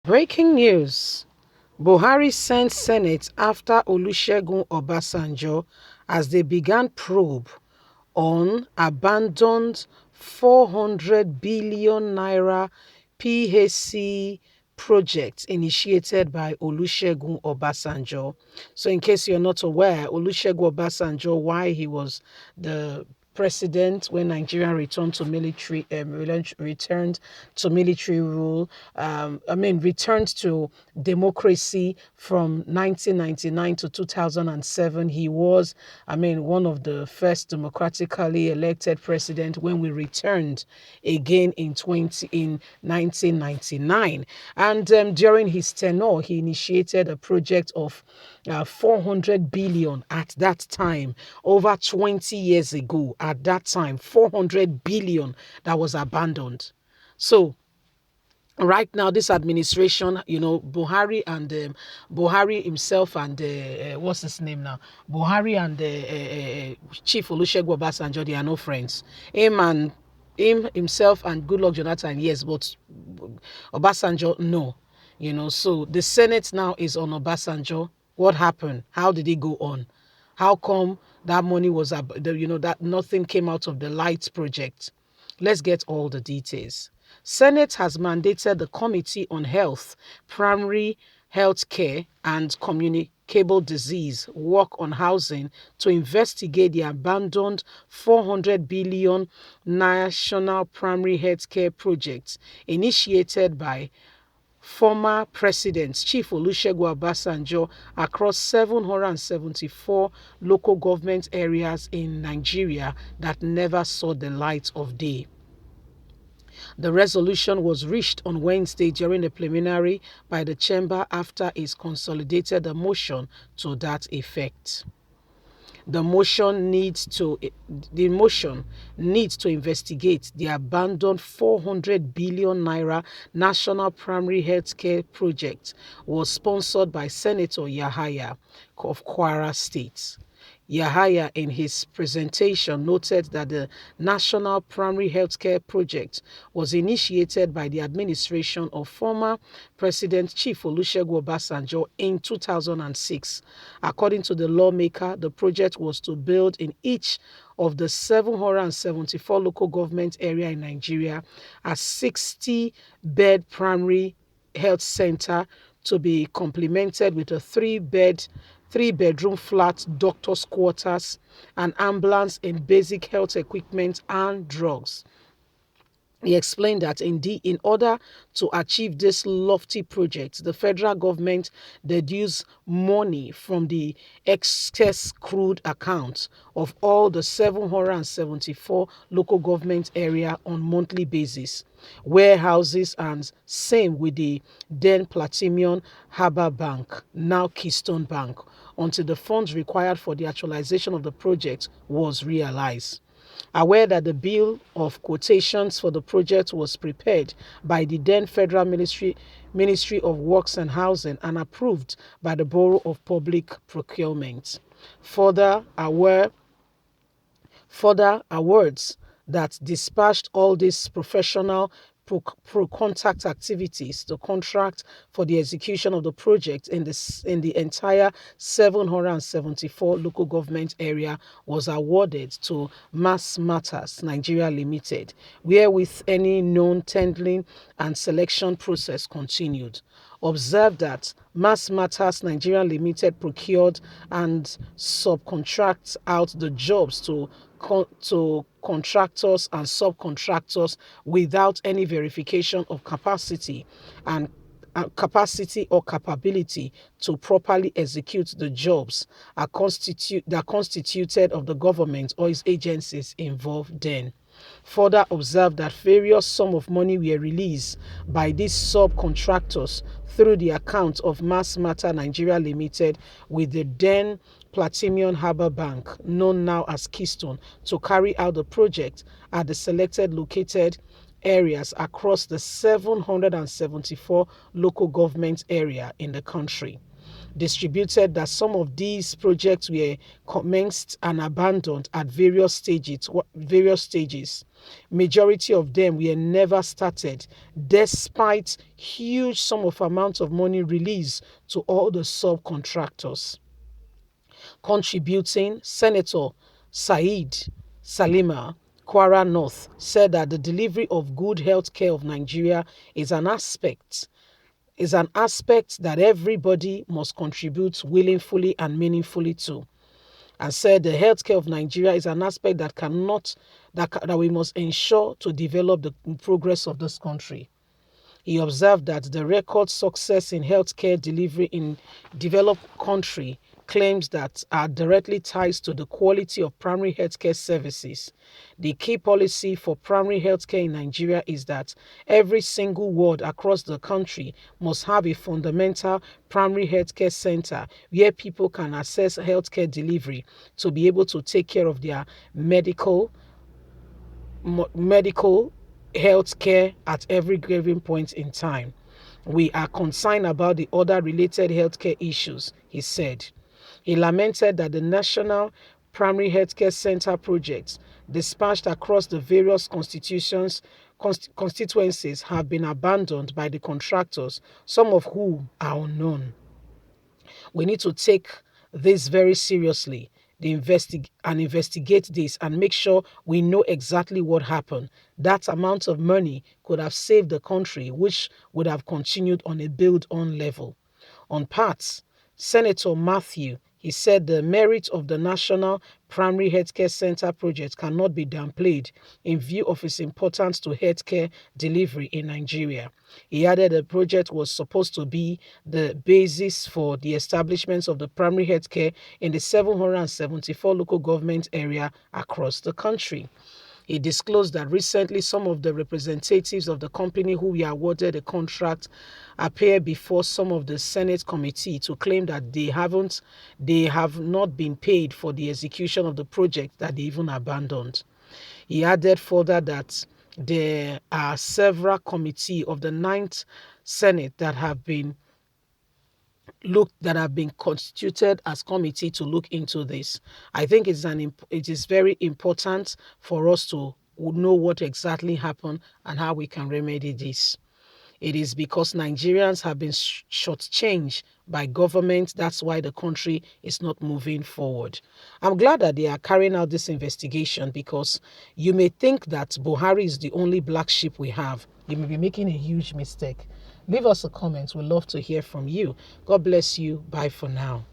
Breaking news. Buhari sent Senate after Olusegun Obasanjo as they began probe on abandoned 400 billion naira PHC project initiated by Olusegun Obasanjo. So in case you're not aware, Olusegun Obasanjo, why he was the president when Nigeria returned to military rule. Returned to democracy from 1999 to 2007. He was, one of the first democratically elected president when we returned again in 1999. And during his tenure, he initiated a project of 400 billion at that time, over 20 years ago. At that time, 400 billion that was abandoned. So right now, this administration, Buhari himself and what's his name now? Buhari and Chief Olusegun Obasanjo, they are no friends. Him himself and Goodluck Jonathan, yes, but Obasanjo, no. So the Senate now is on Obasanjo. What happened? How did it go on? How come that money was, that nothing came out of the Lights project? Let's get all the details. Senate has mandated the Committee on Health, Primary Health Care and Communicable Disease work on housing to investigate the abandoned 400 billion national primary health care project initiated by former President Chief Olusegun Obasanjo across 774 local government areas in Nigeria that never saw the light of day. The resolution was reached on Wednesday during a preliminary by the chamber after it consolidated a motion to that effect. The motion needs to investigate the abandoned 400 billion naira national primary health care project was sponsored by Senator Yahaya of Kwara State. Yahaya, in his presentation, noted that the National Primary Healthcare Project was initiated by the administration of former President Chief Olusegun Obasanjo in 2006. According to the lawmaker, the project was to build in each of the 774 local government area in Nigeria a 60-bed primary health center to be complemented with a three-bedroom flat doctor's quarters, an ambulance and basic health equipment and drugs. He explained that indeed, in order to achieve this lofty project, the federal government deduced money from the excess crude accounts of all the 774 local government area on monthly basis, warehouses, and same with the then Platinum Harbour Bank, now Keystone Bank, until the funds required for the actualization of the project was realized. Aware that the bill of quotations for the project was prepared by the then Federal Ministry of Works and Housing and approved by the Bureau of Public Procurement. Further awards that dispatched all these professional pro-contact activities to contract for the execution of the project in the entire 774 local government area was awarded to Mass Matters Nigeria Limited, wherewith any known tendering and selection process continued. Observe that Mass Matters Nigeria Limited procured and subcontract out the jobs to contractors and subcontractors without any verification of capacity or capability to properly execute the jobs that constituted of the government or its agencies involved then. Further observed that various sum of money were released by these subcontractors through the account of Mass Matter Nigeria Limited with the then Platinum Harbour Bank, known now as Keystone, to carry out the project at the selected located areas across the 774 local government area in the country. Distributed that some of these projects were commenced and abandoned at various stages. Majority of them were never started, despite huge sum of amounts of money released to all the subcontractors. Contributing, Senator Said Salima, Kwara North, said that the delivery of good health care of Nigeria is an aspect that everybody must contribute willingly and meaningfully to, and said the healthcare of Nigeria is an aspect that we must ensure to develop the progress of this country. He observed that the record success in healthcare delivery in developed country claims that are directly ties to the quality of primary healthcare services. The key policy for primary healthcare in Nigeria is that every single ward across the country must have a fundamental primary healthcare center where people can access healthcare delivery to be able to take care of their medical health care at every given point in time. We are concerned about the other related healthcare issues, he said. He lamented that the National Primary Healthcare Center projects dispatched across the various constituencies have been abandoned by the contractors, some of whom are unknown. We need to take this very seriously investigate this and make sure we know exactly what happened. That amount of money could have saved the country, which would have continued on a build-on level. On parts, Senator Matthew, he said the merit of the National Primary Healthcare Center project cannot be downplayed in view of its importance to healthcare delivery in Nigeria. He added the project was supposed to be the basis for the establishment of the primary healthcare in the 774 local government area across the country. He disclosed that recently some of the representatives of the company who were awarded a contract appeared before some of the Senate committee to claim that they have not been paid for the execution of the project that they even abandoned. He added further that there are several committees of the Ninth Senate that have been constituted as committee to look into this. I think it is very important for us to know what exactly happened and how we can remedy this. It is because Nigerians have been shortchanged by government. That's why the country is not moving forward. I'm glad that they are carrying out this investigation, because you may think that Buhari is the only black sheep we have. You may be making a huge mistake. Leave us a comment. We'd love to hear from you. God bless you. Bye for now.